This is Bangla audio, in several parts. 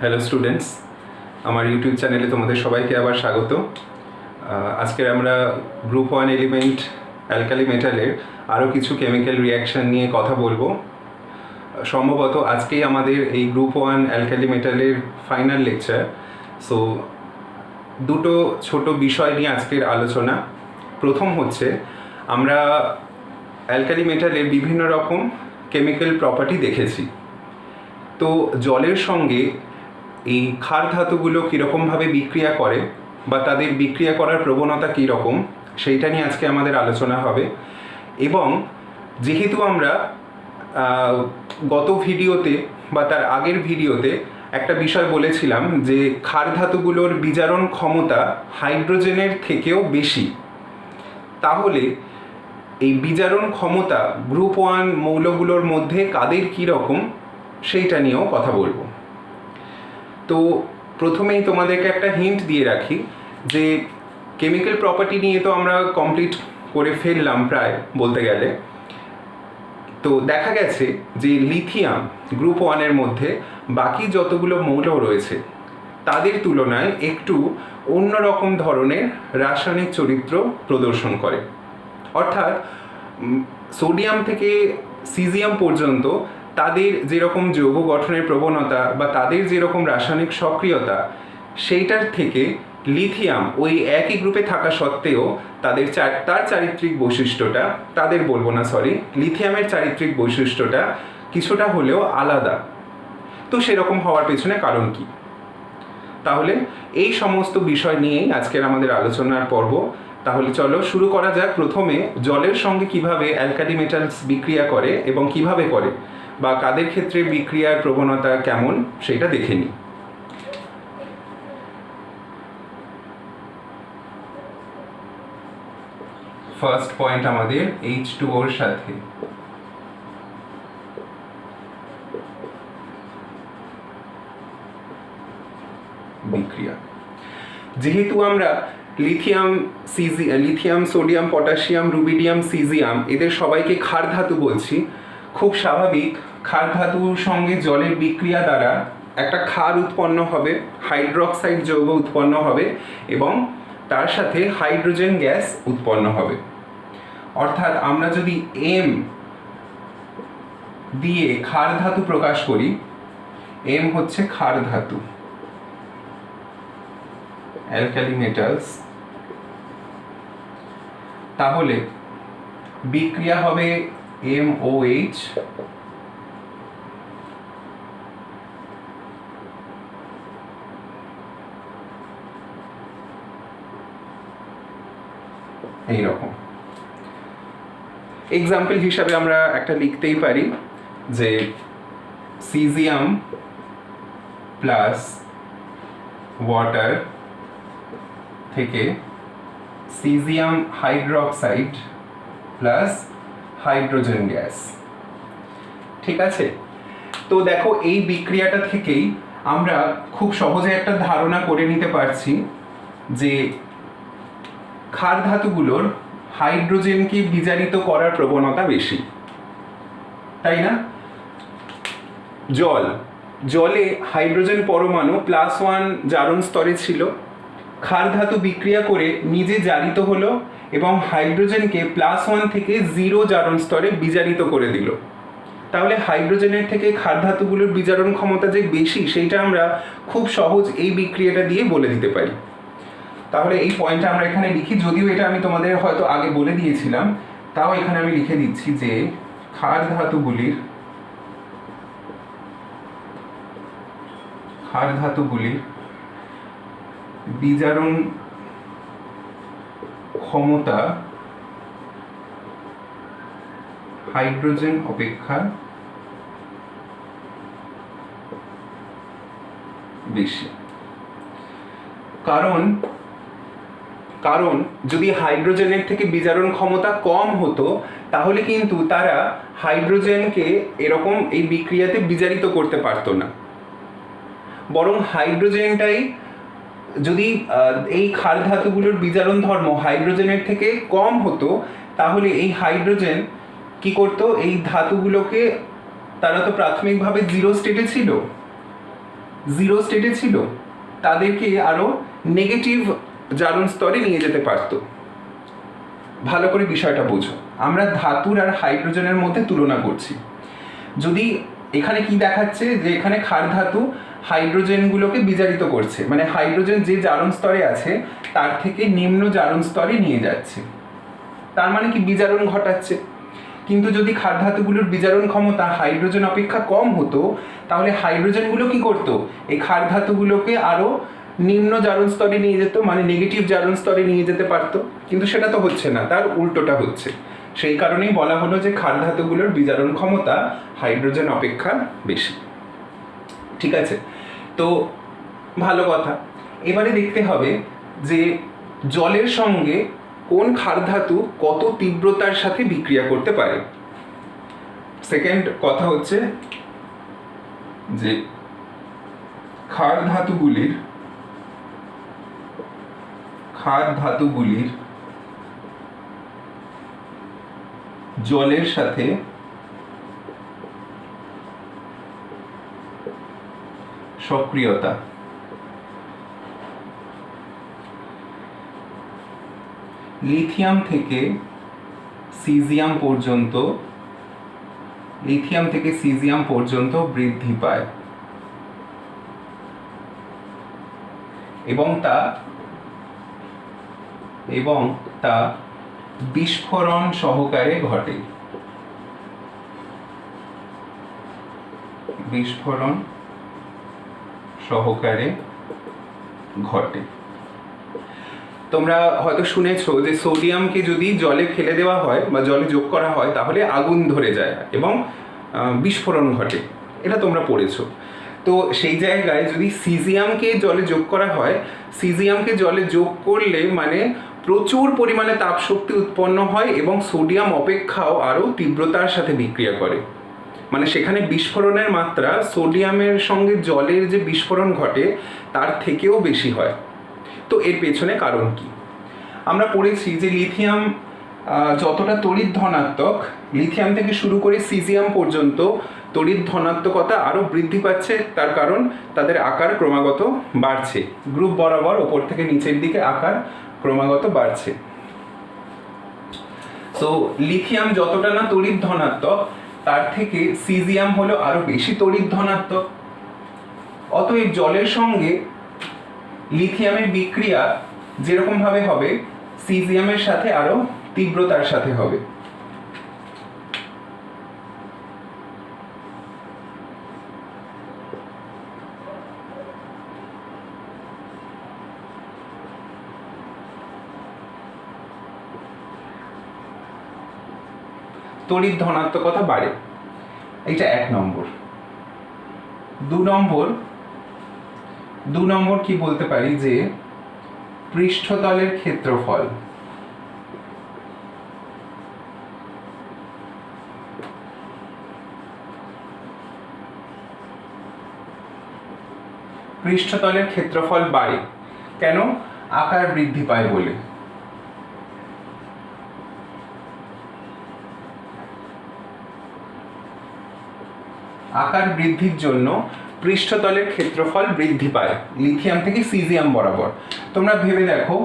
হ্যালো স্টুডেন্টস, আমার ইউটিউব চ্যানেলে তোমাদের সবাইকে আবার স্বাগত। আজকে আমরা গ্রুপ 1 এলিমেন্ট অ্যালকালি মেটালের আরও কিছু কেমিক্যাল রিয়াকশান নিয়ে কথা বলবো। সম্ভবত আজকেই আমাদের এই গ্রুপ 1 অ্যালকালি মেটালের ফাইনাল লেকচার। সো দুটো ছোট বিষয় নিয়ে আজকের আলোচনা। প্রথম হচ্ছে আমরা অ্যালকালি মেটালের বিভিন্ন রকম কেমিক্যাল প্রপার্টি দেখেছি। তো জলের সঙ্গে এই ক্ষার ধাতুগুলো কীরকমভাবে বিক্রিয়া করে বা তাদের বিক্রিয়া করার প্রবণতা কীরকম সেইটা নিয়ে আজকে আমাদের আলোচনা হবে। এবং যেহেতু আমরা গত ভিডিওতে বা তার আগের ভিডিওতে একটা বিষয় বলেছিলাম যে ক্ষার ধাতুগুলোর বিজারণ ক্ষমতা হাইড্রোজেনের থেকেও বেশি, তাহলে এই বিজারণ ক্ষমতা গ্রুপ 1 মৌলগুলোর মধ্যে কাদের কীরকম সেইটা নিয়েও কথা বলবো। তো প্রথমেই তোমাদেরকে একটা হিন্ট দিয়ে রাখি যে কেমিক্যাল প্রপার্টি নিয়ে তো আমরা কমপ্লিট করে ফেললাম প্রায় বলতে গেলে। তো দেখা গেছে যে লিথিয়াম গ্রুপ 1-এর মধ্যে বাকি যতগুলো মৌল রয়েছে তাদের তুলনায় একটু অন্যরকম ধরনের রাসায়নিক চরিত্র প্রদর্শন করে। অর্থাৎ সোডিয়াম থেকে সিজিয়াম পর্যন্ত তাদের যেরকম যৌগ গঠনের প্রবণতা বা তাদের যেরকম রাসায়নিক সক্রিয়তা, সেইটার থেকে লিথিয়াম ওই একই গ্রুপে থাকা সত্ত্বেও তার চারিত্রিক বৈশিষ্ট্যটা, লিথিয়ামের চারিত্রিক বৈশিষ্ট্যটা কিছুটা হলেও আলাদা। তো সেরকম হওয়ার পেছনে কারণ কি? তাহলে এই সমস্ত বিষয় নিয়েই আজকের আমাদের আলোচনার পর্ব। তাহলে চলো শুরু করা যাক। প্রথমে জলের সঙ্গে কিভাবে অ্যালকালি মেটালস বিক্রিয়া করে এবং কিভাবে করে বা কাদের ক্ষেত্রে বিক্রিয়ার প্রবণতা কেমন সেটা দেখে নিই। ফার্স্ট পয়েন্ট আমাদের H2O-র সাথে বিক্রিয়া। যেহেতু আমরা lithium, sodium, potassium, rubidium, caesium এদের সবাইকে ক্ষার ধাতু বলছি, খুব স্বাভাবিক ক্ষার ধাতুর সঙ্গে জলের বিক্রিয়া দ্বারা একটা ক্ষার উৎপন্ন হবে, হাইড্রোক্সাইড যৌগ উৎপন্ন হবে এবং তার সাথে হাইড্রোজেন গ্যাস উৎপন্ন হবে। অর্থাৎ আমরা যদি M দিয়ে ক্ষার ধাতু প্রকাশ করি, M হচ্ছে ক্ষার ধাতু, অ্যালকালি মেটালস, তাহলে বিক্রিয়া হবে MOH এইরকম। এক্সাম্পল হিসাবে আমরা একটা লিখতেই পারি যে সিজিয়াম প্লাস ওয়াটার থেকে caesium hydroxide plus hydrogen gas. ঠিক আছে? তো দেখো, এই বিক্রিয়াটা থেকেই আমরা খুব সহজে একটা ধারণা করে নিতে পারছি যে ক্ষার ধাতুগুলোর হাইড্রোজেনকে বিজারিত করার প্রবণতা বেশি, তাই না? জলে হাইড্রোজেন পরমাণু +1 জারণ স্তরে ছিল। ক্ষার ধাতু বিক্রিয়া করে নিজে জারিত হলো এবং হাইড্রোজেনকে +1 থেকে 0 জারণ স্তরে বিজারিত করে দিল। তাহলে হাইড্রোজেনের থেকে ক্ষার ধাতুগুলোর বিজারণ ক্ষমতা যে বেশি সেইটা আমরা খুব সহজ এই বিক্রিয়াটা দিয়ে বলে দিতে পারি। তাহলে এই পয়েন্টটা আমরা এখানে লিখি, যদিও এটা আমি তোমাদের হয়তো আগে বলে দিয়েছিলাম, তাও এখানে আমি লিখে দিচ্ছি যে ক্ষার ধাতুগুলির বিজারণ ক্ষমতা হাইড্রোজেন অপেক্ষা বেশি। কারণ যদি হাইড্রোজেনের থেকে বিজারণ ক্ষমতা কম হতো তাহলে কিন্তু তারা হাইড্রোজেনকে এরকম এই বিক্রিয়াতে বিজারিত করতে পারতো না, বরং হাইড্রোজেনটাই যদি এই ক্ষার ধাতুগুলোর বিজারণ ধর্ম হাইড্রোজেনের থেকে কম হতো তাহলে এই হাইড্রোজেন কি করতো, এই ধাতুগুলোকে, তারা তো প্রাথমিকভাবে 0 স্টেটে ছিল, জিরো স্টেটে ছিল তাদেরকে আরও নেগেটিভ জারণ স্তরে নিয়ে যেতে পারত। ভালো করে বিষয়টা বোঝো, আমরা ধাতুর আর হাইড্রোজেনের মধ্যে তুলনা করছি। যদি এখানে কি দেখাচ্ছে যে এখানে ক্ষার ধাতু হাইড্রোজেনগুলোকে বিজারিত করছে, মানে হাইড্রোজেন যে জারণ স্তরে আছে তার থেকে নিম্ন জারণ স্তরে নিয়ে যাচ্ছে, তার মানে কি বিজারণ ঘটাচ্ছে। কিন্তু যদি ক্ষার ধাতুগুলোর বিজারণ ক্ষমতা হাইড্রোজেন অপেক্ষা কম হতো তাহলে হাইড্রোজেনগুলো কি করতো, এই ক্ষার ধাতুগুলোকে আরও নিম্ন জারণ স্তরে নিয়ে যেত, মানে নেগেটিভ জারণ স্তরে নিয়ে যেতে পারতো। কিন্তু সেটা তো হচ্ছে না, তার উল্টোটা হচ্ছে। সেই কারণেই বলা হলো যে ক্ষার ধাতুগুলোর বিজারণ ক্ষমতা হাইড্রোজেন অপেক্ষা বেশি। ঠিক আছে, তো ভালো কথা। এবারে দেখতে হবে যে জলের সঙ্গে কোন ক্ষার ধাতু কত তীব্রতার সাথে বিক্রিয়া করতে পারে। সেকেন্ড কথা হচ্ছে যে ক্ষার ধাতুগুলির জলের সাথে সক্রিয়তা। লিথিয়াম থেকে সিজিয়াম পর্যন্ত বৃদ্ধি পায় এবং তা বিস্ফোরণ সহকারে ঘটে। তোমরা হয়তো শুনেছো যে সোডিয়ামকে যদি জলে ফেলে দেওয়া হয় বা জলে যোগ করা হয় তাহলে আগুন ধরে যায় এবং বিস্ফোরণ ঘটে, এটা তোমরা পড়েছো। তো সেই জায়গায় যদি সিজিয়ামকে জলে যোগ করা হয়, সিজিয়ামকে জলে যোগ করলে মানে প্রচুর পরিমাণে তাপশক্তি উৎপন্ন হয় এবং সোডিয়াম অপেক্ষাও আরও তীব্রতার সাথে বিক্রিয়া করে। মানে সেখানে বিস্ফোরণের মাত্রা সোডিয়ামের সঙ্গে জলের যে বিস্ফোরণ ঘটে তার থেকেও বেশি হয়। তো এর পেছনে কারণ কি? আমরা পড়েছি যে লিথিয়াম যতটা তড়িৎ ধনাত্মক, লিথিয়াম থেকে শুরু করে সিজিয়াম পর্যন্ত তড়িৎ ধনাত্মকতা আরও বৃদ্ধি পাচ্ছে, তার কারণ তাদের আকার ক্রমাগত বাড়ছে। গ্রুপ বরাবর ওপর থেকে নিচের দিকে আকার ক্রমাগত বাড়ছে। সো লিথিয়াম যতটা না তড়িৎ ধনাত্মক তার থেকে সিজিয়াম হলো আরো বেশি তড়িৎ ধনাত্মক। অতএব জলের সঙ্গে লিথিয়ামের বিক্রিয়া যেরকম ভাবে হবে সিজিয়ামের সাথে আরো তীব্রতার সাথে হবে। তড়িৎ ধনাত্মকতা বাড়ে, এটা 1 নম্বর। 2 নম্বর কি বলতে পারি যে পৃষ্ঠতলের ক্ষেত্রফল। পৃষ্ঠতলের ক্ষেত্রফল বাড়ে কেন? আকার বৃদ্ধি পায় বলে। আকার বৃদ্ধির জন্য পৃষ্ঠতলের ক্ষেত্রফল বৃদ্ধি পায় লিথিয়াম থেকে সিজিয়াম বরাবর। তোমরা ভেবে দেখো,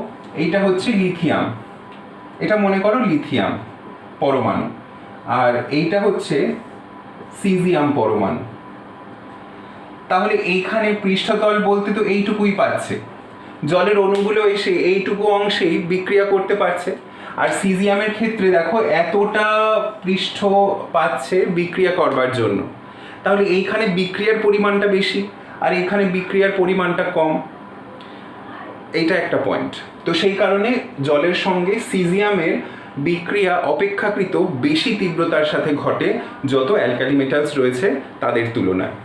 এইটা হচ্ছে লিথিয়াম, এটা মনে করো লিথিয়াম পরমাণু, আর এইটা হচ্ছে সিজিয়াম পরমাণু। তাহলে এইখানে পৃষ্ঠতল বলতে তো এইটুকুই পাচ্ছে, জলের অণুগুলো এসে এইটুকু অংশেই বিক্রিয়া করতে পারছে। আর সিজিয়ামের ক্ষেত্রে দেখো এতটা পৃষ্ঠ পাচ্ছে বিক্রিয়া করবার জন্য, তাহলে এইখানে বিক্রিয়ার পরিমাণটা বেশি আর এইখানে বিক্রিয়ার পরিমাণটা কম। এইটা একটা পয়েন্ট। তো সেই কারণে জলের সঙ্গে সিজিয়ামের বিক্রিয়া অপেক্ষাকৃত বেশি তীব্রতার সাথে ঘটে যত অ্যালকালি মেটালস রয়েছে তাদের তুলনায়।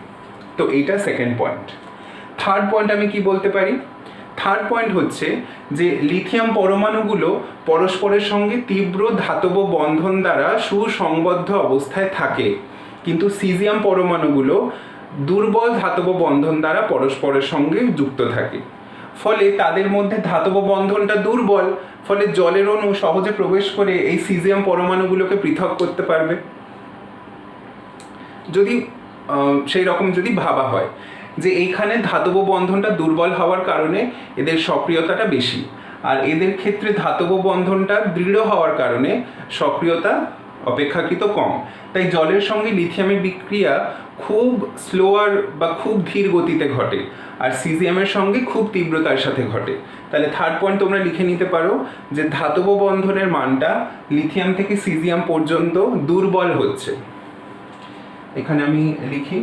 তো এইটা সেকেন্ড পয়েন্ট। থার্ড পয়েন্ট আমি কি বলতে পারি? থার্ড পয়েন্ট হচ্ছে যে লিথিয়াম পরমাণুগুলো পরস্পরের সঙ্গে তীব্র ধাতব বন্ধন দ্বারা সুসংবদ্ধ অবস্থায় থাকে, কিন্তু সিজিয়াম পরমাণুগুলো দুর্বল ধাতব বন্ধন দ্বারা পরস্পরের সঙ্গে যুক্ত থাকে। ফলে তাদের মধ্যে ধাতব বন্ধনটা দুর্বল, ফলে জলের অণু সহজে প্রবেশ করে এই সিজিয়াম পরমাণুগুলোকে পৃথক করতে পারবে, যদি সেই রকম যদি ভাবা হয়। যে এইখানে ধাতব বন্ধনটা দুর্বল হওয়ার কারণে এদের সক্রিয়তাটা বেশি, আর এদের ক্ষেত্রে ধাতব বন্ধনটা দৃঢ় হওয়ার কারণে সক্রিয়তা অপেক্ষাকৃত কম। তাই জলের সঙ্গে লিথিয়ামের বিক্রিয়া খুব স্লোয়ার বা খুব ধীর গতিতে ঘটে, আর সিজিএমের সঙ্গে খুব তীব্রতার সাথে ঘটে। তাহলে থার্ড পয়েন্ট তোমরা লিখে নিতে পারো যে ধাতব বন্ধনের মানটা লিথিয়াম থেকে সিজিএম পর্যন্ত দুর্বল হচ্ছে। এখানে আমি লিখি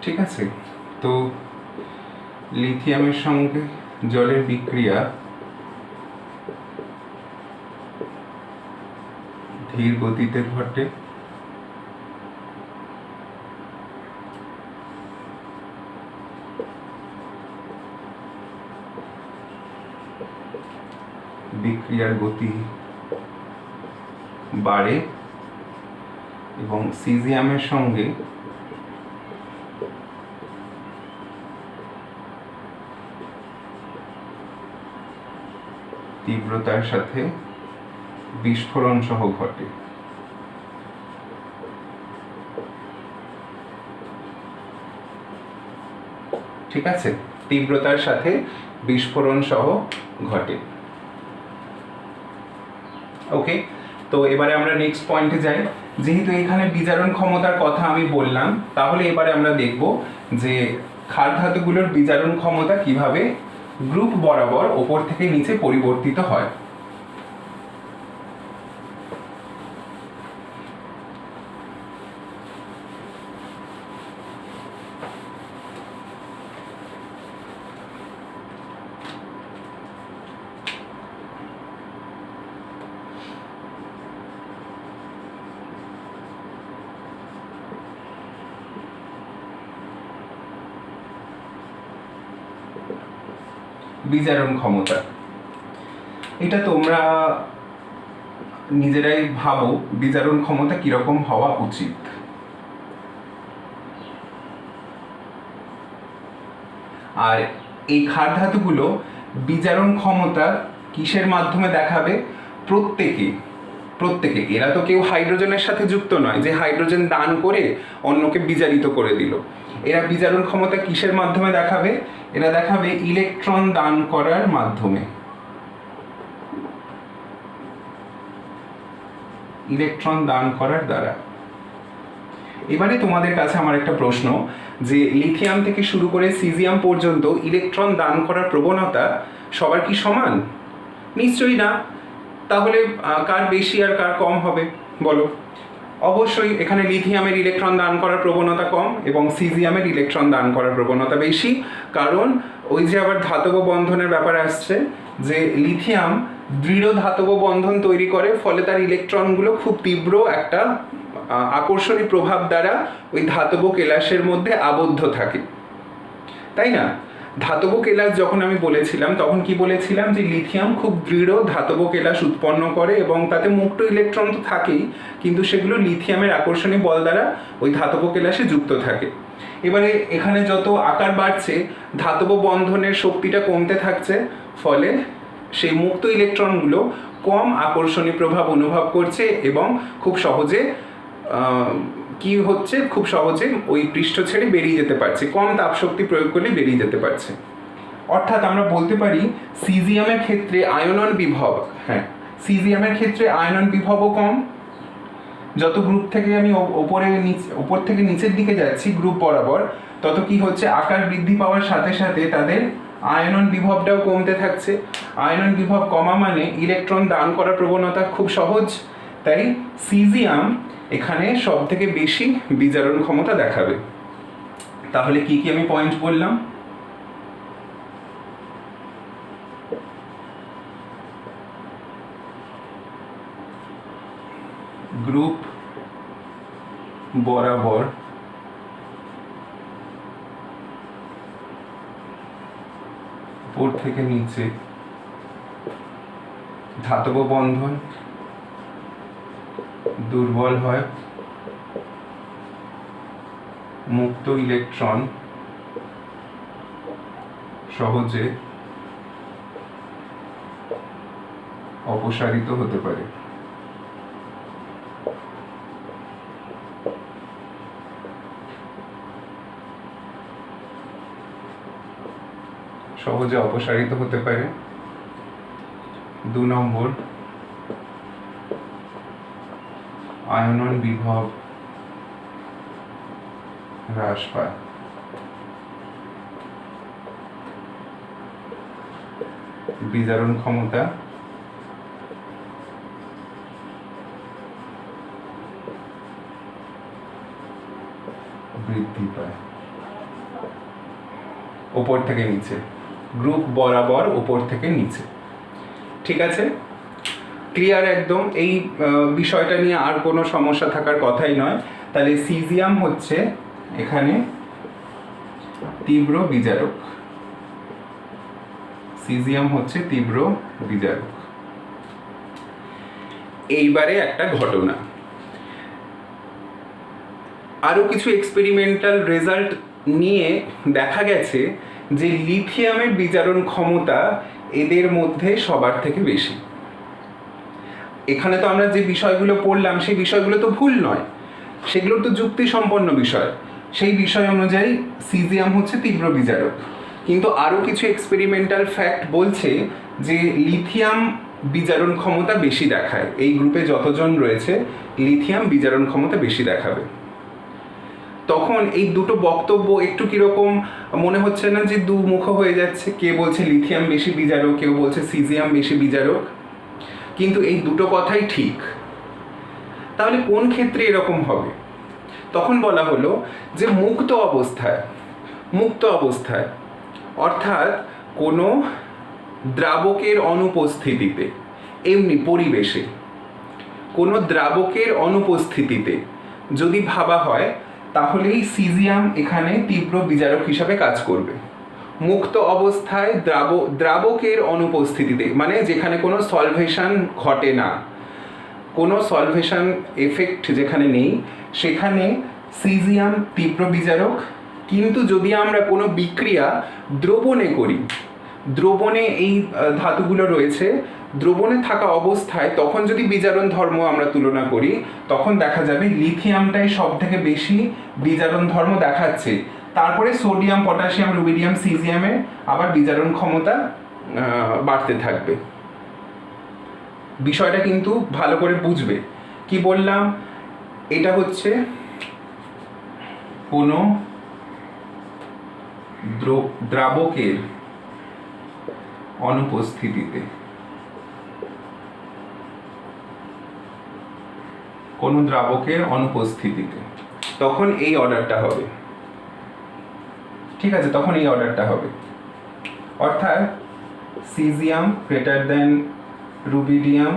ঠিক আছে। তো লিথিয়ামের সঙ্গে জলের বিক্রিয়া ধীর গতিতে ঘটে, বিক্রিয়ার গতি বাড়ে এবং সিজিএমের সঙ্গে তীব্রতার সাথে বিস্ফোরণ সহ ঘটে। ঠিক আছে, তীব্রতার সাথে বিস্ফোরণ সহ ঘটে। ওকে, তো এবারে আমরা নেক্সট পয়েন্টে যাই। যেহেতু এখানে বিজারণ ক্ষমতার কথা আমি বললাম, তাহলে এবারে আমরা দেখব যে ক্ষার ধাতুগুলোর বিজারণ ক্ষমতা কিভাবে গ্রুপ বরাবর ওপর থেকে নিচে পরিবর্তিত হয়। বিজারণ ক্ষমতা, এটা তোমরা নিজেরাই ভাবো বিজারণ ক্ষমতা কিরকম হওয়া উচিত। আর এই ক্ষার ধাতুগুলো বিজারণ ক্ষমতা কিসের মাধ্যমে দেখাবে? প্রত্যেকে এরা তো কেউ হাইড্রোজেনের সাথে যুক্ত নয় যে হাইড্রোজেন দান করে অন্যকে বিজারিত করে দিল। এরা বিজারণ ক্ষমতা কিসের মাধ্যমে দেখাবে? এরা দেখাবে ইলেকট্রন দান করার মাধ্যমে, ইলেকট্রন দান করার দ্বারা। এবারে তোমাদের কাছে আমার একটা প্রশ্ন, যে লিথিয়াম থেকে শুরু করে সিজিয়াম পর্যন্ত ইলেকট্রন দান করার প্রবণতা সবার কি সমান? নিশ্চয়ই না। তাহলে কার বেশি আর কার কম হবে বলো? অবশ্যই এখানে লিথিয়ামের ইলেকট্রন দান করার প্রবণতা কম এবং সিজিয়ামের ইলেকট্রন দান করার প্রবণতা বেশি। কারণ ওই যে আবার ধাতব বন্ধনের ব্যাপার আসছে, যে লিথিয়াম দৃঢ় ধাতব বন্ধন তৈরি করে, ফলে তার ইলেকট্রনগুলো খুব তীব্র একটা আকর্ষণী প্রভাব দ্বারা ওই ধাতব কেলাসের মধ্যে আবদ্ধ থাকে, তাই না? ধাতব কেলাস যখন আমি বলেছিলাম তখন কি বলেছিলাম? যে লিথিয়াম খুব দৃঢ় ধাতব কেলাস উৎপন্ন করে এবং তাতে মুক্ত ইলেকট্রন তো থাকেই, কিন্তু সেগুলো লিথিয়ামের আকর্ষণী বল দ্বারা ওই ধাতব কেলাসে যুক্ত থাকে। এবারে এখানে যত আকার বাড়ছে ধাতব বন্ধনের শক্তিটা কমতে থাকছে, ফলে সেই মুক্ত ইলেকট্রনগুলো কম আকর্ষণী প্রভাব অনুভব করছে এবং খুব সহজে কি হচ্ছে, খুব সহজে ওই পৃষ্ঠ ছেড়ে বেরিয়ে যেতে পারছে, কম তাপশক্তি প্রয়োগ করলে বেরিয়ে যেতে পারছে। অর্থাৎ আমরা বলতে পারি সিজিএমের ক্ষেত্রে আয়নন বিভব, সিজিএমের ক্ষেত্রে আয়নন বিভবও কম। যত গ্রুপ থেকে আমি ওপর থেকে নিচের দিকে যাচ্ছি গ্রুপ বরাবর, তত কি হচ্ছে, আকার বৃদ্ধি পাওয়ার সাথে সাথে তাদের আয়নন বিভবটাও কমতে থাকছে। আয়নন বিভব কমা মানে ইলেকট্রন দান করার প্রবণতা খুব সহজ, তাই সিজিয়াম এখানে সব থেকে বেশি বিজারণ ক্ষমতা দেখাবে। তাহলে কি কি আমি পয়েন্ট বললাম? গ্রুপ বরাবর উপর থেকে নিচে, ধাতব বন্ধন দুর্বল হয়, মুক্ত ইলেকট্রন সহজে অপসারিত হতে পারে। সহজে অপসারিত হতে পারে। 2 নম্বর, আয়নন বিভব হ্রাস পায়। বিজারণ ক্ষমতা বৃদ্ধি পায়। উপর থেকে নিচে, গ্রুপ বরাবর উপর থেকে নিচে। ঠিক আছে, ক্লিয়ার একদম। এই বিষয়টা নিয়ে আর কোনো সমস্যা থাকার কথাই নয়। তাহলে সিজিয়াম হচ্ছে এখানে তীব্র বিজারক। সিজিয়াম হচ্ছে তীব্র বিজারক। এইবারে একটা ঘটনা, আরো কিছু এক্সপেরিমেন্টাল রেজাল্ট নিয়ে দেখা গেছে যে লিথিয়ামের বিজারণ ক্ষমতা এদের মধ্যে সবার থেকে বেশি। এখানে তো আমরা যে বিষয়গুলো পড়লাম সেই বিষয়গুলো তো ভুল নয়, সেগুলো তো যুক্তিসম্পন্ন বিষয়। সেই বিষয় অনুযায়ী সিজিয়াম হচ্ছে তীব্র বিজারক। কিন্তু আরও কিছু এক্সপেরিমেন্টাল ফ্যাক্ট বলছে যে লিথিয়াম বিজারণ ক্ষমতা বেশি দেখায়। এই গ্রুপে যতজন রয়েছে লিথিয়াম বিজারণ ক্ষমতা বেশি দেখাবে। তখন এই দুটো বক্তব্য একটু কিরকম মনে হচ্ছে না যে দুমুখ হয়ে যাচ্ছে? কে বলছে লিথিয়াম বেশি বিজারক, কেউ বলছে সিজিয়াম বেশি বিজারক, কিন্তু এই দুটো কথাই ঠিক। তাহলে কোন ক্ষেত্রে এরকম হবে? তখন বলা হলো যে মুক্ত অবস্থায় অর্থাৎ কোনো দ্রাবকের অনুপস্থিতিতে, এমনি পরিবেশে কোনো দ্রাবকের অনুপস্থিতিতে যদি ভাবা হয় তাহলেই সিজিয়াম এখানে তীব্র বিজারক হিসাবে কাজ করবে। মুক্ত অবস্থায় দ্রাবকের অনুপস্থিতিতে, মানে যেখানে কোনো সলভেশন ঘটে না, কোনো সলভেশন এফেক্ট যেখানে নেই, সেখানে সিজিয়াম তীব্র বিজারক। কিন্তু যদি আমরা কোনো বিক্রিয়া দ্রবণে করি, দ্রবণে এই ধাতুগুলো রয়েছে, দ্রবণে থাকা অবস্থায় তখন যদি বিজারণ ধর্ম আমরা তুলনা করি, তখন দেখা যাবে লিথিয়ামটাই সব থেকে বেশি বিজারণ ধর্ম দেখাচ্ছে। তারপরে সোডিয়াম, পটাশিয়াম, রুবিডিয়াম, সিজিয়ামে আবার বিজারণ ক্ষমতা বাড়তে থাকবে। বিষয়টা কিন্তু ভালো করে বুঝবে। কি বললাম? এটা হচ্ছে কোনো দ্রাবকের অনুপস্থিতিতে, কোনো দ্রাবকের অনুপস্থিতিতে তখন এই অর্ডারটা হবে। ঠিক আছে, তখন এই অর্ডারটা হবে, অর্থাৎ সিজিয়াম গ্রেটার দেন রুবিডিয়াম,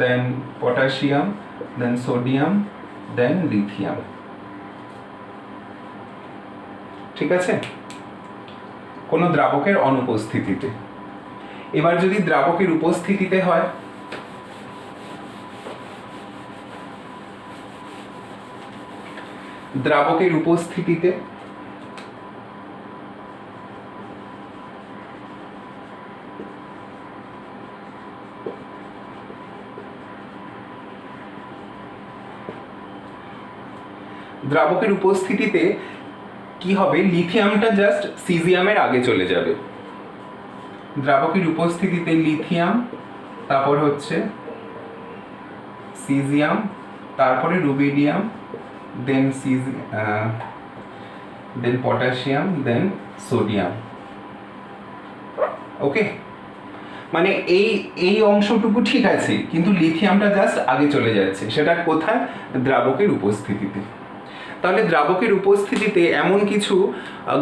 দেন পটাশিয়াম, দেন সোডিয়াম, দেন লিথিয়াম। ঠিক আছে, কোনো দ্রাবকের অনুপস্থিতিতে। এবার যদি দ্রাবকের উপস্থিতিতে হয়, দ্রাবকের উপস্থিতিতে দ্রাবকের উপস্থিতিতে কি হবে? লিথিয়ামটা জাস্ট সিজিয়ামের আগে চলে যাবে। দ্রাবকের উপস্থিতিতে লিথিয়াম, তারপর হচ্ছে সিজিয়াম, তারপরে রুবিডিয়াম, দেন দেন পটাশিয়াম, দেন সোডিয়াম। ওকে, মানে এই অংশটুকু ঠিক আছে, কিন্তু লিথিয়ামটা জাস্ট আগে চলে যাচ্ছে। সেটা কোথায়? দ্রাবকের উপস্থিতিতে। তাহলে দ্রাবকের উপস্থিতিতে এমন কিছু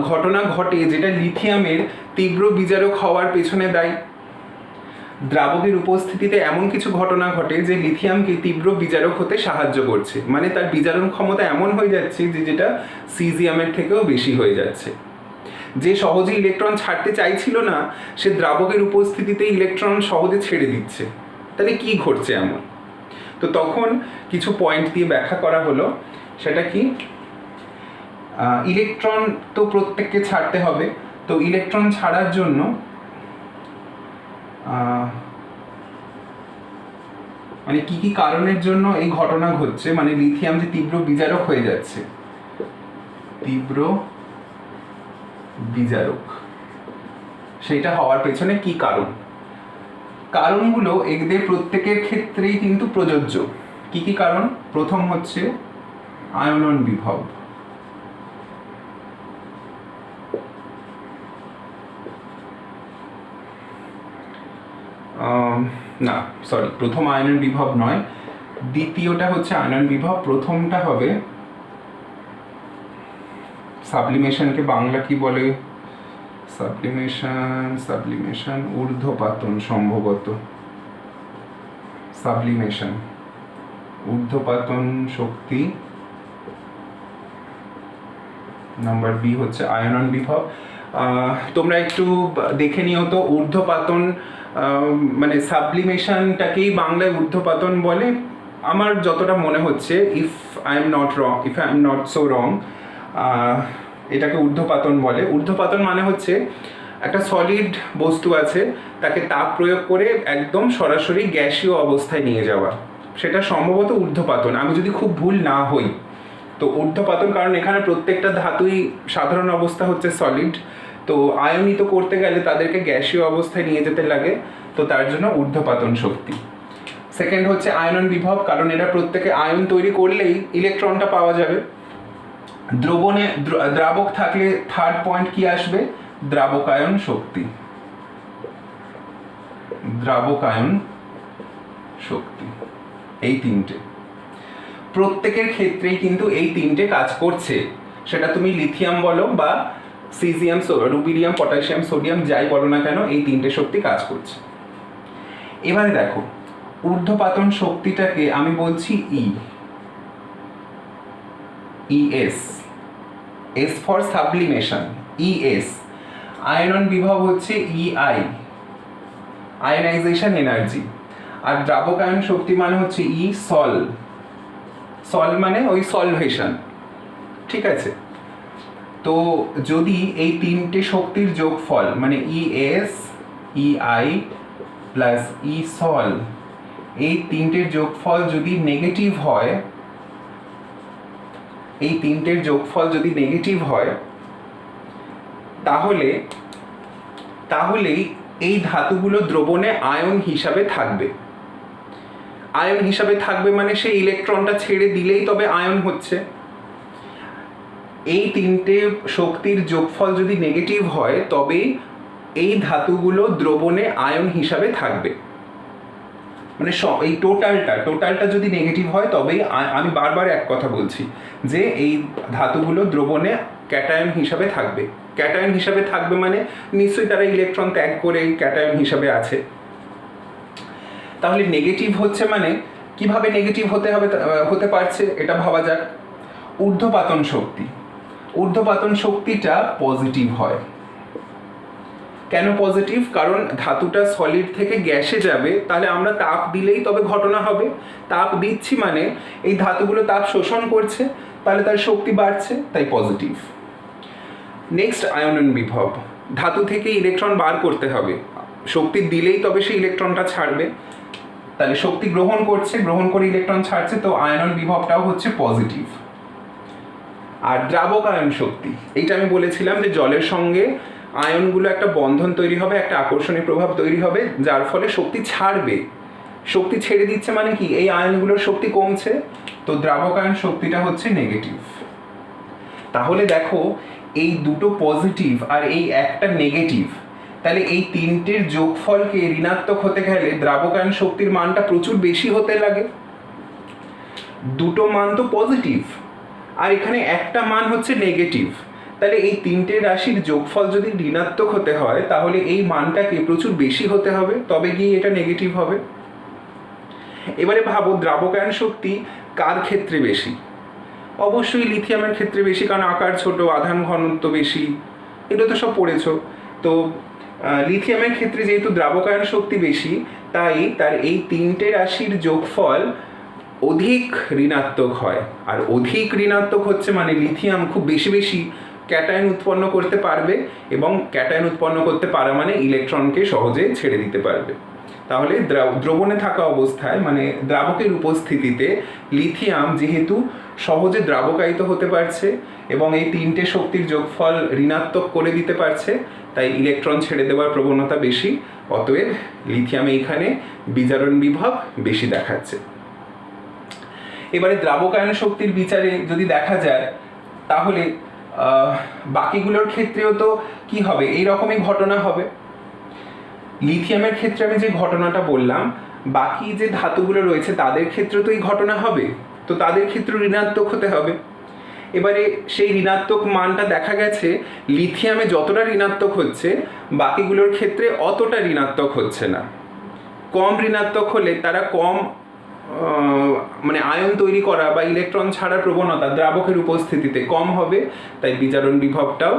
ঘটনা ঘটে যেটা লিথিয়ামের তীব্র বিজারক হওয়ার পেছনে দায়ী। দ্রাবকের উপস্থিতিতে এমন কিছু ঘটনা ঘটে যে লিথিয়ামকে তীব্র বিজারক হতে সাহায্য করছে, মানে তার বিজারণ ক্ষমতা এমন হয়ে যাচ্ছে যে যেটা সিজিয়ামের থেকেও বেশি হয়ে যাচ্ছে। যে সহজে ইলেকট্রন ছাড়তে চাইছিল না, সে দ্রাবকের উপস্থিতিতে ইলেকট্রন সহজে ছেড়ে দিচ্ছে। তাহলে কি ঘটছে এমন? তো তখন কিছু পয়েন্ট দিয়ে ব্যাখ্যা করা হলো। সেটা কি, ইলেকট্রন তো প্রত্যেককে ছাড়তে হবে। তো ইলেকট্রন ছাড়ার জন্য মানে কি কি কারণের জন্য এই ঘটনা ঘটছে, মানে লিথিয়াম যে তীব্র বিজারক হয়ে যাচ্ছে, তীব্র বিজারক, সেটা হওয়ার পেছনে কি কারণ? কারণগুলো এদের প্রত্যেকের ক্ষেত্রেই কিন্তু প্রযোজ্য। কি কি কারণ? প্রথম হচ্ছে আয়নন বিভব। না সরি, প্রথম আয়নন বিভব নয়, দ্বিতীয়টা হচ্ছে আয়নন বিভব। প্রথমটা হবে সাবলিমেশনকে বাংলা কি বলে? সাবলিমেশন ঊর্ধ্বপাতন, সম্ভবত সাবলিমেশন, ঊর্ধ্বপাতন শক্তি। নাম্বার বি হচ্ছে আয়নন বিভব। তোমরা একটু দেখে নিও তো, ঊর্ধ্বপাতন মানে সাবলিমেশনটাকেই বাংলায় ঊর্ধ্বপাতন বলে আমার যতটা মনে হচ্ছে, if I am not so রং, এটাকে ঊর্ধ্বপাতন বলে। ঊর্ধ্বপাতন মানে হচ্ছে একটা সলিড বস্তু আছে, তাকে তাপ প্রয়োগ করে একদম সরাসরি গ্যাসীয় অবস্থায় নিয়ে যাওয়া, সেটা সম্ভবত ঊর্ধ্বপাতন, আমি যদি খুব ভুল না হই। তো ঊর্ধ্বপাতন, কারণ এখানে প্রত্যেকটা ধাতুই সাধারণ অবস্থা হচ্ছে সলিড, তো আয়নিত করতে গেলে তাদেরকে গ্যাসীয় অবস্থায় নিয়ে যেতে লাগে, তো তার জন্য ঊর্ধ্বপাতন শক্তি। সেকেন্ড হচ্ছে আয়নন বিভব, কারণ এরা প্রত্যেকে আয়ন তৈরি করলেই ইলেকট্রনটা পাওয়া যাবে। দ্রাবক থাকলে থার্ড পয়েন্ট কি আসবে? দ্রাবকায়ন শক্তি। দ্রাবকায়ন শক্তি, এই তিনটে প্রত্যেকের ক্ষেত্রেই কিন্তু এই তিনটে কাজ করছে। সেটা তুমি লিথিয়াম বলো বা সিজিয়াম, রুবিডিয়াম, পটাশিয়াম, সোডিয়াম যাই বলো না কেন, এই তিনটে শক্তি কাজ করছে। এবারে দেখো, ঊর্ধ্বপাতন শক্তিটাকে আমি বলছি ES, S for sublimation, ES. আয়নন বিভব হচ্ছে ইআই, আয়নাইজেশন এনার্জি। আর দ্রাবকায়ন শক্তি মানে হচ্ছে ই সল, সল মানে ওই সলভেশন, ঠিক আছে? তো যদি এই তিনটে শক্তির যোগফল মানে ইএস, ইআই প্লাস ই সল, এই তিনটের যোগফল যদি নেগেটিভ হয়, এই তিনটের যোগফল যদি নেগেটিভ হয়, তাহলেই এই ধাতুগুলো দ্রবণে আয়ন হিসাবে থাকবে। আয়ন হিসাবে থাকবে মানে সেই ইলেকট্রনটা ছেড়ে দিলেই তবে আয়ন হচ্ছে। এই তিনটে শক্তির যোগফল যদি নেগেটিভ হয়, তবে এই ধাতুগুলো দ্রবণে আয়ন হিসাবে থাকবে। মানে এই টোটালটা যদি নেগেটিভ হয়, তবেই আমি বারবার এক কথা বলছি যে এই ধাতুগুলো দ্রবণে ক্যাটায়ন হিসাবে থাকবে। ক্যাটায়ন হিসাবে থাকবে মানে নিশ্চয়ই তারা ইলেকট্রন ত্যাগ করে ক্যাটায়ন হিসাবে আছে। তাহলে নেগেটিভ হচ্ছে মানে কিভাবে নেগেটিভ হতে পারছে এটা ভাবা যাক। ঊর্ধ্বপাতন শক্তিটা পজিটিভ হয়। কেন পজিটিভ? কারণ ধাতুটা সলিড থেকে গ্যাসে যাবে, তাহলে আমরা তাপ দিলেই তবে ঘটনা হবে। তাপ দিচ্ছি মানে এই ধাতুগুলো তাপ শোষণ করছে, তাহলে তার শক্তি বাড়ছে, তাই পজিটিভ। নেক্সট আয়নন বিভব, ধাতু থেকে ইলেকট্রন বার করতে হবে, শক্তি দিলেই তবে সেই ইলেকট্রনটা ছাড়বে, তাহলে শক্তি গ্রহণ করে ইলেকট্রন ছাড়ছে, তো আয়নন বিভবটাও হচ্ছে পজিটিভ। আর দ্রাবকায়ন শক্তি, এইটা আমি বলেছিলাম যে জলের সঙ্গে আয়নগুলো একটা বন্ধন তৈরি হবে, একটা আকর্ষণীয় প্রভাব তৈরি হবে, যার ফলে শক্তি ছাড়বে। শক্তি ছেড়ে দিচ্ছে মানে কি? এই আয়নগুলোর শক্তি কমছে, তো দ্রাবকায়ন শক্তিটা হচ্ছে নেগেটিভ। তাহলে দেখো, এই দুটো পজিটিভ আর এই একটা নেগেটিভ, তাহলে এই তিনটের যোগফলকে ঋণাত্মক হতে গেলে দ্রাবকায়ন শক্তির মানটা প্রচুর বেশি হতে লাগে। দুটো মান তো পজিটিভ আর এখানে একটা মান হচ্ছে নেগেটিভ, তাহলে এই তিনটে রাশির যোগফল যদি ঋণাত্মক হতে হয়, তাহলে এই মানটাকে প্রচুর বেশি হতে হবে, তবে গিয়ে এটা নেগেটিভ হবে। এবারে ভাবো, দ্রাবকায়ন শক্তি কার ক্ষেত্রে বেশি? অবশ্যই লিথিয়ামের ক্ষেত্রে বেশি, কারণ আকার ছোট, আধান ঘনত্ব বেশি, এগুলো তো সব পড়েছো। তো লিথিয়ামের ক্ষেত্রে যেহেতু দ্রাবকায়ন শক্তি বেশি, তাই তার এই 3টে রাশির যোগফল অধিক ঋণাত্মক হয়। আর অধিক ঋণাত্মক হচ্ছে মানে লিথিয়াম খুব বেশি বেশি ক্যাটায়ন উৎপন্ন করতে পারবে, এবং ক্যাটায়ন উৎপন্ন করতে পারা মানে ইলেকট্রনকে সহজে ছেড়ে দিতে পারবে। তাহলে দ্রবণে থাকা অবস্থায় মানে দ্রাবকের উপস্থিতিতে লিথিয়াম যেহেতু সহজে দ্রাবকায়িত হতে পারছে এবং এই 3টে শক্তির যোগফল ঋণাত্মক করে দিতে পারছে, তাই ইলেকট্রন ছেড়ে দেওয়ার প্রবণতা বেশি। অতএব লিথিয়াম এইখানে বিজারণ বিভব বেশি দেখাচ্ছে। এবারে দ্রাবকায়ন শক্তির বিচারে যদি দেখা যায়, তাহলে বাকিগুলোর ক্ষেত্রেও তো কি হবে, এই রকমই ঘটনা হবে। লিথিয়ামের ক্ষেত্রে আমি যে ঘটনাটা বললাম, বাকি যে ধাতুগুলো রয়েছে তাদের ক্ষেত্রে তো এই ঘটনা হবে, তো তাদের ক্ষেত্রে ঋণাত্মক হতে হবে। এবারে সেই ঋণাত্মক মানটা দেখা গেছে লিথিয়ামে যতটা ঋণাত্মক হচ্ছে বাকিগুলোর ক্ষেত্রে অতটা ঋণাত্মক হচ্ছে না। কম ঋণাত্মক হলে তারা কম মানে আয়ন তৈরি করা বা ইলেকট্রন ছাড়ার প্রবণতা দ্রাবকের উপস্থিতিতে কম হবে, তাই বিজারণ বিভবটাও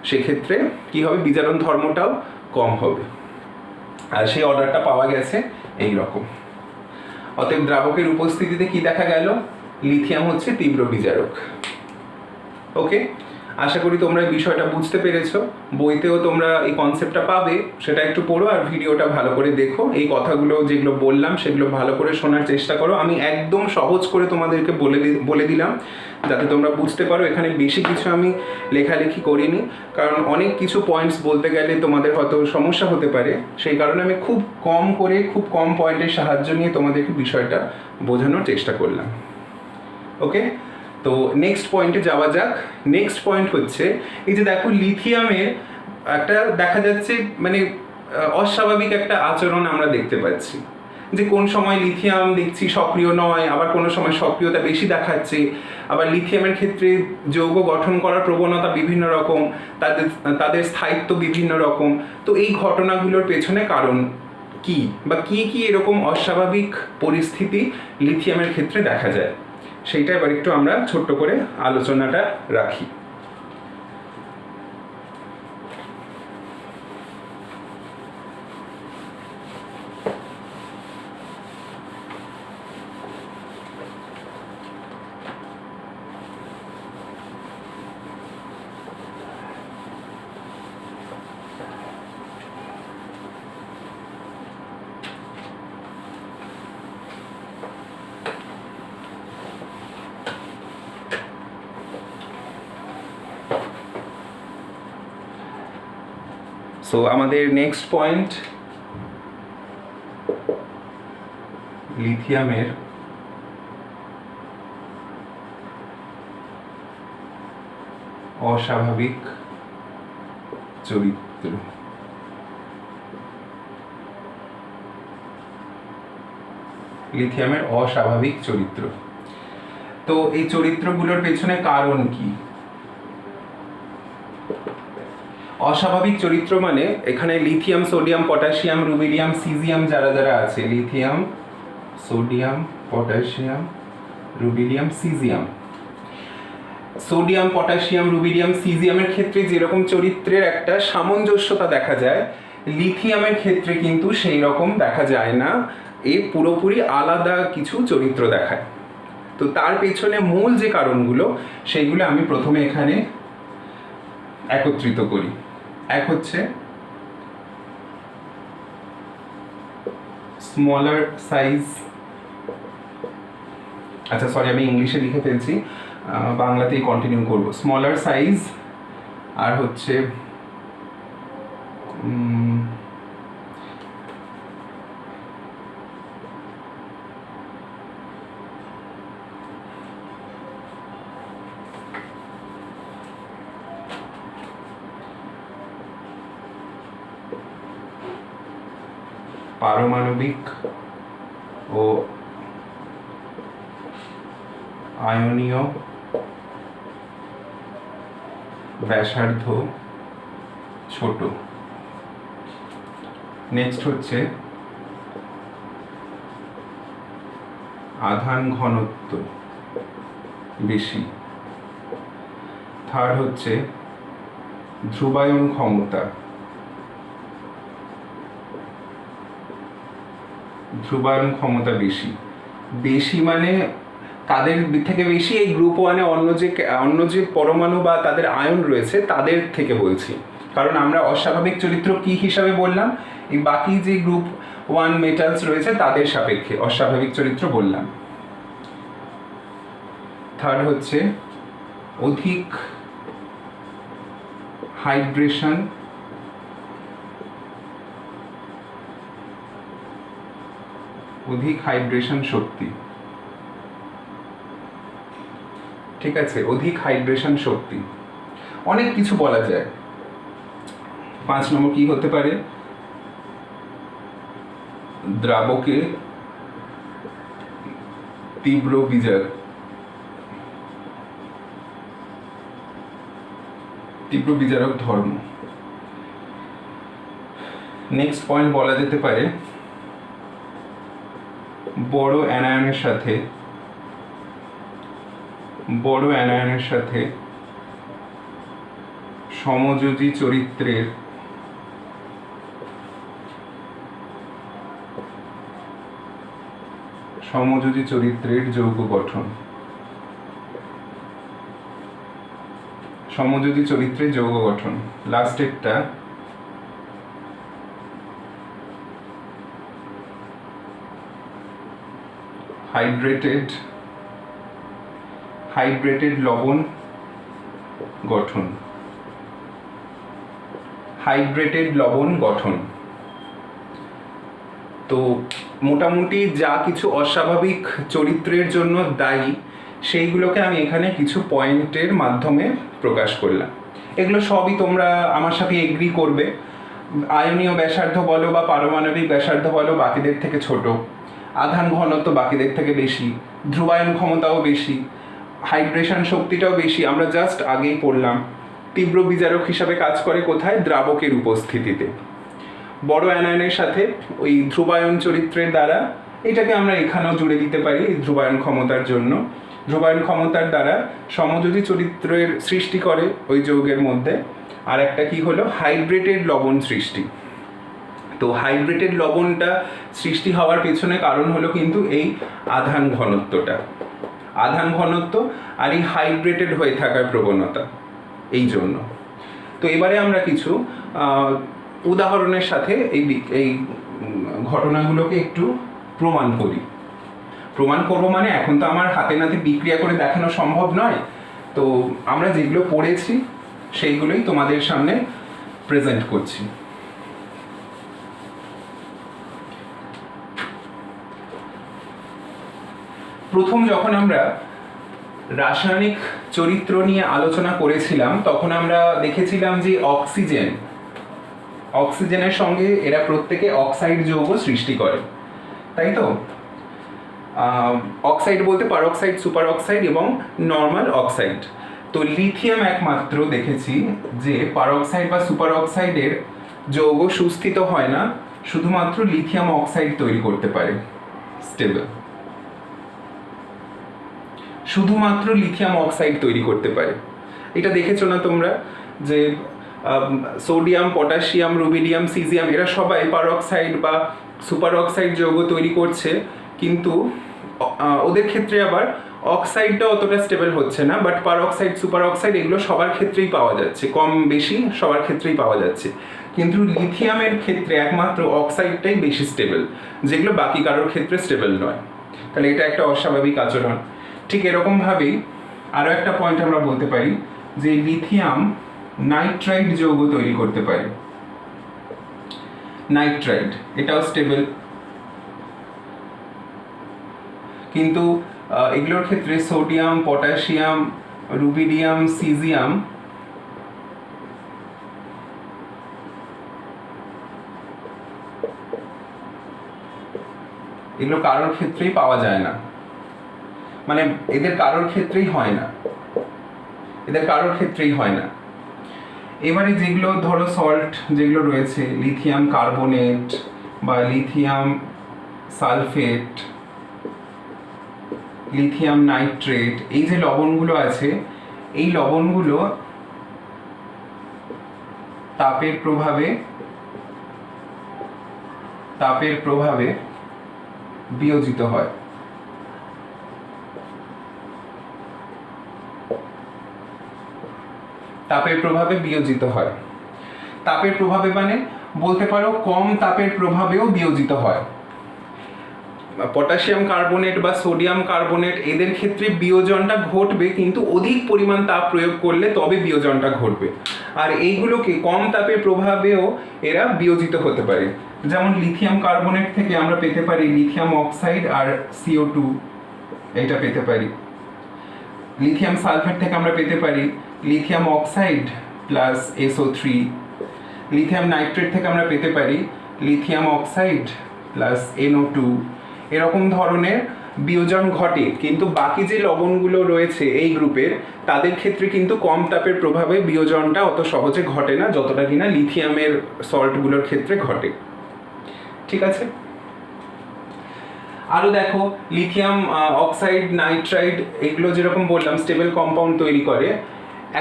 সেক্ষেত্রে কি হবে, বিজারণ ধর্মটাও কম হবে। আর সেই অর্ডারটা পাওয়া গেছে এই রকম। অতএব দ্রাবকের উপস্থিতিতে কি দেখা গেল, লিথিয়াম হচ্ছে তীব্র বিজারক। ওকে, আশা করি তোমরা এই বিষয়টা বুঝতে পেরেছো। বইতেও তোমরা এই কনসেপ্টটা পাবে, সেটা একটু পড়ো আর ভিডিওটা ভালো করে দেখো। এই কথাগুলো যেগুলো বললাম সেগুলো ভালো করে শোনার চেষ্টা করো। আমি একদম সহজ করে তোমাদেরকে বলে দিলাম যাতে তোমরা বুঝতে পারো। এখানে বেশি কিছু আমি লেখালেখি করিনি, কারণ অনেক কিছু পয়েন্টস বলতে গেলে তোমাদের হয়তো সমস্যা হতে পারে। সেই কারণে আমি খুব কম করে খুব কম পয়েন্টের সাহায্য নিয়ে তোমাদেরকে বিষয়টা বোঝানোর চেষ্টা করলাম। ওকে, তো নেক্সট পয়েন্টে যাওয়া যাক। নেক্সট পয়েন্ট হচ্ছে এই যে দেখো লিথিয়ামের একটা দেখা যাচ্ছে মানে অস্বাভাবিক একটা আচরণ আমরা দেখতে পাচ্ছি, যে কোন সময় লিথিয়াম দেখছি সক্রিয় নয়, আবার কোনো সময় সক্রিয়তা বেশি দেখাচ্ছে। আবার লিথিয়ামের ক্ষেত্রে যৌগ গঠন করার প্রবণতা বিভিন্ন রকম, তাদের স্থায়িত্ব বিভিন্ন রকম। তো এই ঘটনাগুলোর পেছনে কারণ কি, বা কি কি এরকম অস্বাভাবিক পরিস্থিতি লিথিয়ামের ক্ষেত্রে দেখা যায়, সেইটা এবার একটু আমরা ছোট্ট করে আলোচনাটা রাখি। সো আমাদের নেক্সট পয়েন্ট, লিথিয়ামের অস্বাভাবিক চরিত্র। লিথিয়ামের অস্বাভাবিক চরিত্র। তো এই চরিত্রগুলোর পেছনে কারণ কি? অস্বাভাবিক চরিত্র মানে এখানে lithium, sodium, potassium, rubidium, caesium যারা যারা আছে, lithium, sodium, potassium, rubidium, caesium. Sodium, potassium, rubidium, সিজিয়ামের ক্ষেত্রে যেরকম চরিত্রের একটা সামঞ্জস্যতা দেখা যায়, লিথিয়ামের ক্ষেত্রে কিন্তু সেই রকম দেখা যায় না। এ পুরোপুরি আলাদা কিছু চরিত্র দেখায়। তো তার পেছনে মূল যে কারণগুলো সেইগুলো আমি প্রথমে এখানে একত্রিত করি। এক হচ্ছে স্মলার সাইজ, আচ্ছা সরি আমি ইংলিশে লিখে ফেলছি, বাংলাতেই কন্টিনিউ করব। স্মলার সাইজ, আর হচ্ছে পারমাণবিক ও আয়নীয় ব্যাসার্ধ ছোট। নেক্সট হচ্ছে আধান ঘনত্ব বেশি। থার্ড হচ্ছে ধ্রুবায়ন ক্ষমতা, ধ্রুবায়ন ক্ষমতা বেশি। বেশি মানে কাদের থেকে বেশি? এই গ্রুপ ওয়ানে অন্য যে পরমাণু বা তাদের আয়ন রয়েছে তাদের থেকে বলছি, কারণ আমরা অস্বাভাবিক চরিত্র কি হিসাবে বললাম, এই বাকি যে গ্রুপ ওয়ান মেটালস রয়েছে তাদের সাপেক্ষে অস্বাভাবিক চরিত্র বললাম। থার্ড হচ্ছে অধিক হাইড্রেশন, অধিক হাইড্রেশন শক্তি। ঠিক আছে, অধিক হাইড্রেশন শক্তি, অনেক কিছু বলা যায়। 5 নম্বর কি হতে পারে? দ্রাবকে তীব্র বিজারক ধর্ম। নেক্সট পয়েন্ট বলা যেতে পারে বড় অ্যানায়নের সাথে সমযোজী চরিত্রের যৌগ গঠন। সমযোজী চরিত্রের যৌগ গঠন। লাস্টেরটা হাইড্রেটেড লবণ গঠন। তো মোটামুটি যা কিছু অস্বাভাবিক চরিত্রের জন্য দায়ী সেইগুলোকে আমি এখানে কিছু পয়েন্টের মাধ্যমে প্রকাশ করলাম। এগুলো সবই তোমরা আমার সাথে এগ্রি করবে। আয়নীয় ব্যাসার্ধ বলো বা পারমাণবিক ব্যাসার্ধ বলো বাকিদের থেকে ছোট, আধান ঘনত্ব বাকিদের থেকে বেশি, ধ্রুবায়ন ক্ষমতাও বেশি, হাইড্রেশন শক্তিটাও বেশি। আমরা জাস্ট আগেই পড়লাম তীব্র বিজারক হিসাবে কাজ করে কোথায়? দ্রাবকের উপস্থিতিতে। বড় অ্যানায়নের সাথে ওই ধ্রুবায়ন চরিত্রের দ্বারা, এটাকে আমরা এখানেও জুড়ে দিতে পারি ধ্রুবায়ন ক্ষমতার জন্য। ধ্রুবায়ন ক্ষমতার দ্বারা সমযোজী চরিত্রের সৃষ্টি করে ওই যৌগের মধ্যে। আর একটা কি হলো? হাইড্রেটেড লবণ সৃষ্টি। তো হাইড্রেটেড লবণটা সৃষ্টি হওয়ার পেছনে কারণ হলো কিন্তু এই আধান ঘনত্ব আর এই হাইড্রেটেড হয়ে থাকার প্রবণতা, এই জন্য। তো এবারে আমরা কিছু উদাহরণের সাথে এই ঘটনাগুলোকে একটু প্রমাণ করবো। মানে এখন তো আমার হাতে নাতে বিক্রিয়া করে দেখানো সম্ভব নয়, তো আমরা যেগুলো পড়েছি সেইগুলোই তোমাদের সামনে প্রেজেন্ট করছি। প্রথম যখন আমরা রাসায়নিক চরিত্র নিয়ে আলোচনা করেছিলাম তখন আমরা দেখেছিলাম যে অক্সিজেনের সঙ্গে এরা প্রত্যেকে অক্সাইড যৌগ সৃষ্টি করে, তাই তো? অক্সাইড বলতে পারঅক্সাইড, সুপার অক্সাইড এবং নর্মাল অক্সাইড। তো লিথিয়াম একমাত্র দেখেছি যে পারঅক্সাইড বা সুপার অক্সাইডের যৌগ সুস্থিত হয় না, শুধুমাত্র লিথিয়াম অক্সাইড তৈরি করতে পারে স্টেবল। শুধুমাত্র লিথিয়াম অক্সাইড তৈরি করতে পারে। এটা দেখেছো না তোমরা যে সোডিয়াম, পটাশিয়াম, রুবিডিয়াম, সিজিয়াম এরা সবাই পারঅক্সাইড বা সুপার অক্সাইড যৌগ তৈরি করছে, কিন্তু ওদের ক্ষেত্রে আবার অক্সাইডটা অতটা স্টেবল হচ্ছে না। বাট পারঅক্সাইড, সুপার অক্সাইড এগুলো সবার ক্ষেত্রেই পাওয়া যাচ্ছে, কম বেশি সবার ক্ষেত্রেই পাওয়া যাচ্ছে। কিন্তু লিথিয়ামের ক্ষেত্রে একমাত্র অক্সাইডটাই বেশি স্টেবল, যেগুলো বাকি কারোর ক্ষেত্রে স্টেবল নয়। তাহলে এটা একটা অস্বাভাবিক আচরণ। ঠিক এরকমভাবেই আরও একটা পয়েন্ট আমরা বলতে পারি যে লিথিয়াম নাইট্রাইড যৌগ তৈরি করতে পারে। নাইট্রাইড এটাও স্টেবল, কিন্তু এগুলোর ক্ষেত্রে সোডিয়াম, পটাশিয়াম, রুবিডিয়াম, সিজিয়াম এগুলো কারোর ক্ষেত্রেই পাওয়া যায় না, মানে এদের কারোর ক্ষেত্রেই হয় না। এবারে যেগুলো ধরো সল্ট যেগুলো রয়েছে, লিথিয়াম কার্বনেট বা লিথিয়াম সালফেট, লিথিয়াম নাইট্রেট, এই যে লবণগুলো আছে এই লবণগুলো তাপের প্রভাবে বিয়োজিত হয়। তাপের প্রভাবে বিয়োজিত হয়। তাপের প্রভাবে মানে বলতে পারো কম তাপের প্রভাবেও বিয়োজিত হয়। পটাশিয়াম কার্বনেট বা সোডিয়াম কার্বনেট এদের ক্ষেত্রে বিয়োজনটা ঘটবে, কিন্তু অধিক পরিমাণ তাপ প্রয়োগ করলে তবে বিয়োজনটা ঘটবে। আর এইগুলোকে কম তাপের প্রভাবেও এরা বিয়োজিত হতে পারে। যেমন লিথিয়াম কার্বনেট থেকে আমরা পেতে পারি লিথিয়াম অক্সাইড আর CO2, এটা পেতে পারি। লিথিয়াম সালফেট থেকে আমরা পেতে পারি lithium oxide plus SO3। Lithium nitrate থেকে আমরা পেতে পারি লিথিয়াম অক্সাইড প্লাস NO2। এরকম ধরনের বিয়োজন ঘটে, কিন্তু বাকি যে লবণগুলো রয়েছে এই গ্রুপের তাদের ক্ষেত্রে কিন্তু কম তাপের প্রভাবে বিয়োজনটা অত সহজে ঘটে না, যতটা কিনা লিথিয়ামের সল্টগুলোর ক্ষেত্রে ঘটে। ঠিক আছে, আরও দেখো লিথিয়াম অক্সাইড নাইট্রাইড এগুলো যেরকম বললাম স্টেবল কম্পাউন্ড তৈরি করে।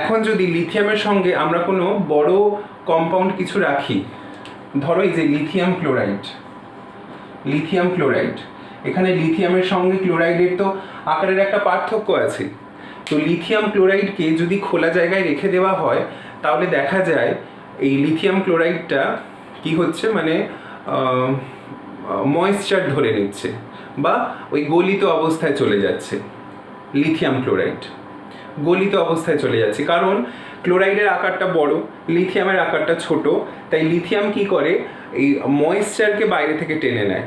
এখন যদি লিথিয়ামের সঙ্গে আমরা কোনো বড় কম্পাউন্ড কিছু রাখি, ধরো এই যে লিথিয়াম ক্লোরাইড, এখানে লিথিয়ামের সঙ্গে ক্লোরাইডের তো আকারের একটা পার্থক্য আছে। তো লিথিয়াম ক্লোরাইডকে যদি খোলা জায়গায় রেখে দেওয়া হয় তাহলে দেখা যায় এই লিথিয়াম ক্লোরাইডটা কি হচ্ছে, মানে ময়েশ্চার ধরে নিচ্ছে বা ওই গলিত অবস্থায় চলে যাচ্ছে। লিথিয়াম ক্লোরাইড গলিত অবস্থায় চলে যাচ্ছে, কারণ ক্লোরাইডের আকারটা বড়, লিথিয়ামের আকারটা ছোট। তাই লিথিয়াম কি করে, এই ময়েশ্চারকে বাইরে থেকে টেনে নেয়।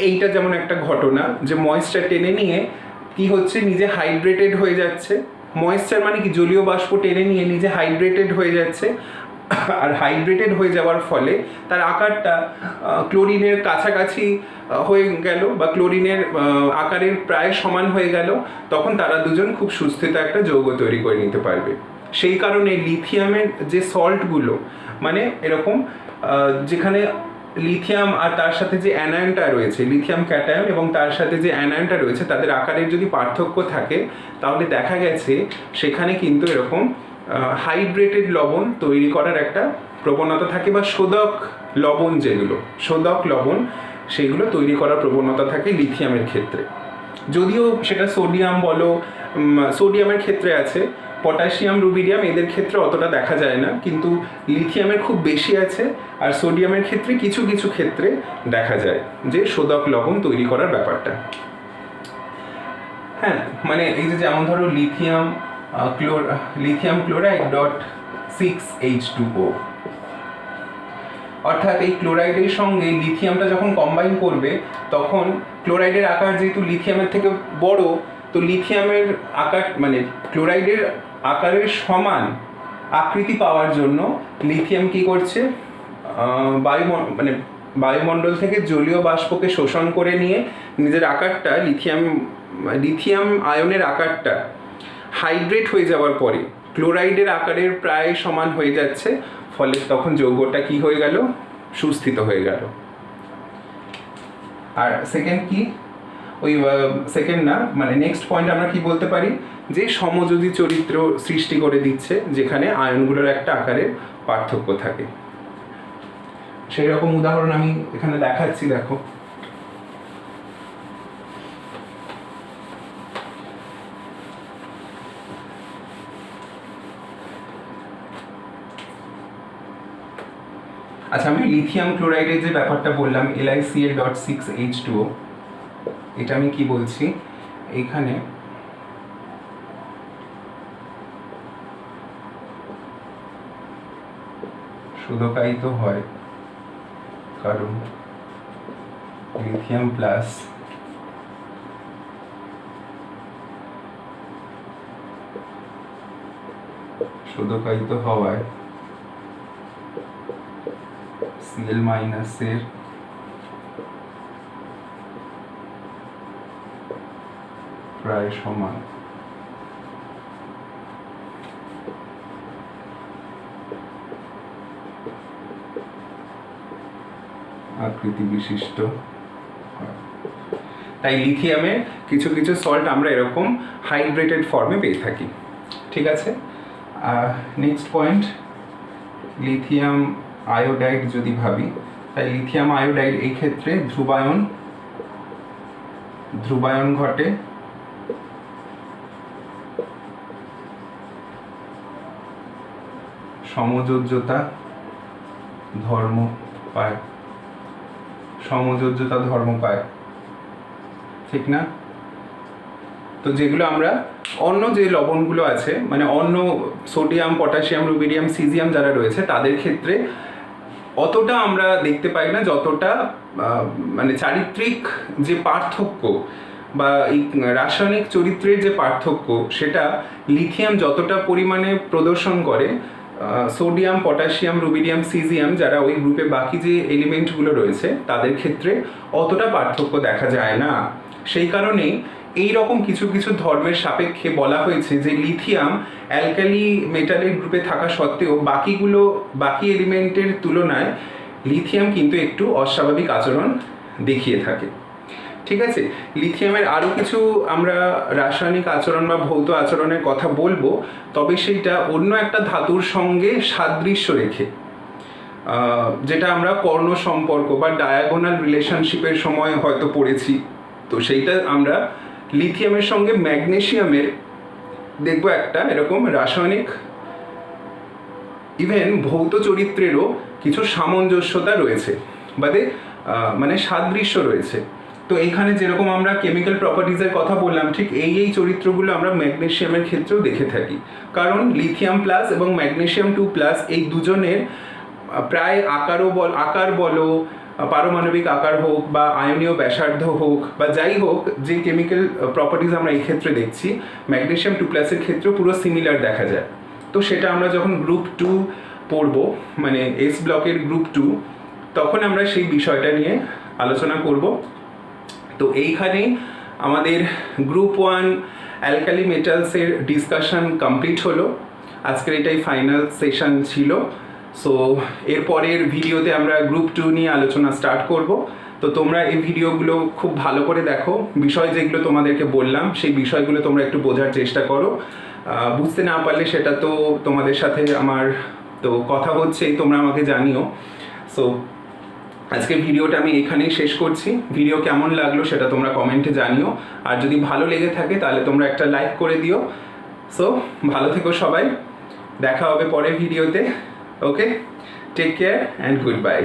এইটা যেমন একটা ঘটনা যে ময়েশ্চার টেনে নিয়ে কি হচ্ছে, নিজে হাইড্রেটেড হয়ে যাচ্ছে। ময়েশ্চার মানে কি, জলীয় বাষ্প টেনে নিয়ে নিজে হাইড্রেটেড হয়ে যাচ্ছে। আর হাইড্রেটেড হয়ে যাওয়ার ফলে তার আকারটা ক্লোরিনের কাছাকাছি হয়ে গেল বা ক্লোরিনের আকারের প্রায় সমান হয়ে গেল। তখন তারা দুজন খুব সুস্থিত একটা যৌগ তৈরি করে নিতে পারবে। সেই কারণে লিথিয়ামের যে সল্টগুলো, মানে এরকম যেখানে লিথিয়াম আর তার সাথে যে অ্যানায়নটা রয়েছে, লিথিয়াম ক্যাটায়ন এবং তার সাথে যে অ্যানায়নটা রয়েছে, তাদের আকারের যদি পার্থক্য থাকে তাহলে দেখা গেছে সেখানে কিন্তু এরকম হাইড্রেটেড লবণ তৈরি করার একটা প্রবণতা থাকে, বা শোধক লবণ সেইগুলো তৈরি করার প্রবণতা থাকে লিথিয়ামের ক্ষেত্রে। যদিও সেটা সোডিয়াম বলো, সোডিয়ামের ক্ষেত্রে আছে, পটাশিয়াম রুবিডিয়াম এদের ক্ষেত্রে অতটা দেখা যায় না, কিন্তু লিথিয়ামের খুব বেশি আছে। আর সোডিয়ামের ক্ষেত্রে কিছু কিছু ক্ষেত্রে দেখা যায় যে শোধক লবণ তৈরি করার ব্যাপারটা। হ্যাঁ, মানে এই যে যেমন ধরো লিথিয়াম ক্লোরাইড ডট 6H2O, অর্থাৎ এই ক্লোরাইডের সঙ্গে লিথিয়ামটা যখন কম্বাইন করবে তখন ক্লোরাইডের আকার যেহেতু লিথিয়ামের থেকে বড়, তো লিথিয়ামের আকার মানে ক্লোরাইডের আকারের সমান আকৃতি পাওয়ার জন্য লিথিয়াম কি করছে, বায়ুমণ্ডল থেকে জলীয় বাষ্পকে শোষণ করে নিয়ে নিজের আকারটা লিথিয়াম আয়নের আকারটা হাইড্রেট হয়ে যাওয়ার পরে ক্লোরাইডের আকারের প্রায় সমান হয়ে যাচ্ছে। ফলে তখন যৌগটা কি হয়ে গেল, সুস্থিত হয়ে গেল। আর সেকেন্ড কি, ওই সেকেন্ড না, মানে নেক্সট পয়েন্ট আমরা কি বলতে পারি, যে সমযোজী চরিত্র সৃষ্টি করে দিচ্ছে, যেখানে আয়নগুলোর একটা আকারের পার্থক্য থাকে। সেই রকম উদাহরণ আমি এখানে দেখাচ্ছি, দেখো। আচ্ছা, আমি লিথিয়াম ক্লোরাইডের যে ব্যাপারটা বললাম LiCl.6H2O, এটা আমি কি বলছি, এইখানে শোধকায়িত হয় কারণ লিথিয়াম প্লাস শোধকায়িত হওয়ায় Cl মাইনাসের প্রায় সমান। আকৃতি বিশিষ্ট। তাই লিথিয়ামের কিছু কিছু সল্ট আমরা এরকম হাইড্রেটেড ফর্মে পেয়ে থাকি। ঠিক আছে, নেক্সট পয়েন্ট, লিথিয়াম আয়োডাইড যদি ভাবি, তাই লিথিয়াম আয়োডাইড এই ক্ষেত্রে ধ্রুবায়ন ঘটে, সমযোজ্যতা ধর্ম পায়, ঠিক না? তো যেগুলো আমরা অন্য যে লবণগুলো আছে, মানে অন্য সোডিয়াম, পটাশিয়াম, রুবিডিয়াম, সিজিয়াম যারা রয়েছে তাদের ক্ষেত্রে অতটা আমরা দেখতে পাই না, যতটা মানে চারিত্রিক যে পার্থক্য বা এই রাসায়নিক চরিত্রের যে পার্থক্য, সেটা লিথিয়াম যতটা পরিমাণে প্রদর্শন করে, সোডিয়াম, পটাশিয়াম, রুবিডিয়াম, সিজিয়াম যারা ওই গ্রুপে বাকি যে এলিমেন্টগুলো রয়েছে তাদের ক্ষেত্রে অতটা পার্থক্য দেখা যায় না। সেই কারণেই এই রকম কিছু কিছু ধর্মের সাপেক্ষে বলা হয়েছে যে লিথিয়াম অ্যালকালি মেটালের গ্রুপে থাকা সত্ত্বেও বাকি এলিমেন্টের তুলনায় লিথিয়াম কিন্তু একটু অস্বাভাবিক আচরণ দেখিয়ে থাকে। ঠিক আছে, লিথিয়ামের আরও কিছু আমরা রাসায়নিক আচরণ বা ভৌত আচরণের কথা বলবো, তবে সেইটা অন্য একটা ধাতুর সঙ্গে সাদৃশ্য রেখে, যেটা আমরা কর্ণ সম্পর্ক বা ডায়াগোনাল রিলেশনশিপের সময় হয়তো পড়েছি। তো সেইটা আমরা লিথিয়ামের সঙ্গে ম্যাগনেসিয়ামের দেখবো একটা এরকম রাসায়নিক ইভেন ভৌত চরিত্রেরও কিছু সামঞ্জস্যতা রয়েছে, মানে সাদৃশ্য রয়েছে। তো এইখানে যেরকম আমরা কেমিক্যাল প্রপার্টিজের কথা বললাম, ঠিক এই চরিত্রগুলো আমরা ম্যাগনেসিয়ামের ক্ষেত্রেও দেখে থাকি, কারণ লিথিয়াম প্লাস এবং ম্যাগনেসিয়াম 2+ এই দুজনের প্রায় আকার বলো, পারমাণবিক আকার হোক বা আয়নীয় ব্যাসার্ধ হোক বা যাই হোক, যে কেমিক্যাল প্রপার্টিজ আমরা এই ক্ষেত্রে দেখছি, ম্যাগনেসিয়াম 2+-এর ক্ষেত্রেও পুরো সিমিলার দেখা যায়। তো সেটা আমরা যখন গ্রুপ 2 পড়বো, মানে এস ব্লকের গ্রুপ 2, তখন আমরা সেই বিষয়টা নিয়ে আলোচনা করব। তো এইখানেই আমাদের গ্রুপ 1 অ্যালকালি মেটালসের ডিসকাশন কমপ্লিট হলো। আজকের এটাই ফাইনাল সেশন ছিল। সো এরপরের ভিডিওতে আমরা গ্রুপ 2 নিয়ে আলোচনা স্টার্ট করব। তো তোমরা এই ভিডিওগুলো খুব ভালো করে দেখো, বিষয় যেগুলো তোমাদেরকে বললাম সেই বিষয়গুলো তোমরা একটু বোঝার চেষ্টা করো। বুঝতে না পারলে সেটা তো তোমাদের সাথে আমার তো কথা হচ্ছেই, তোমরা আমাকে জানিও। সো আজকের ভিডিওটা আমি এখানেই শেষ করছি। ভিডিও কেমন লাগলো সেটা তোমরা কমেন্টে জানিও, আর যদি ভালো লেগে থাকে তাহলে তোমরা একটা লাইক করে দিও। সো ভালো থেকো সবাই, দেখা হবে পরের ভিডিওতে। Okay, take care and good bye.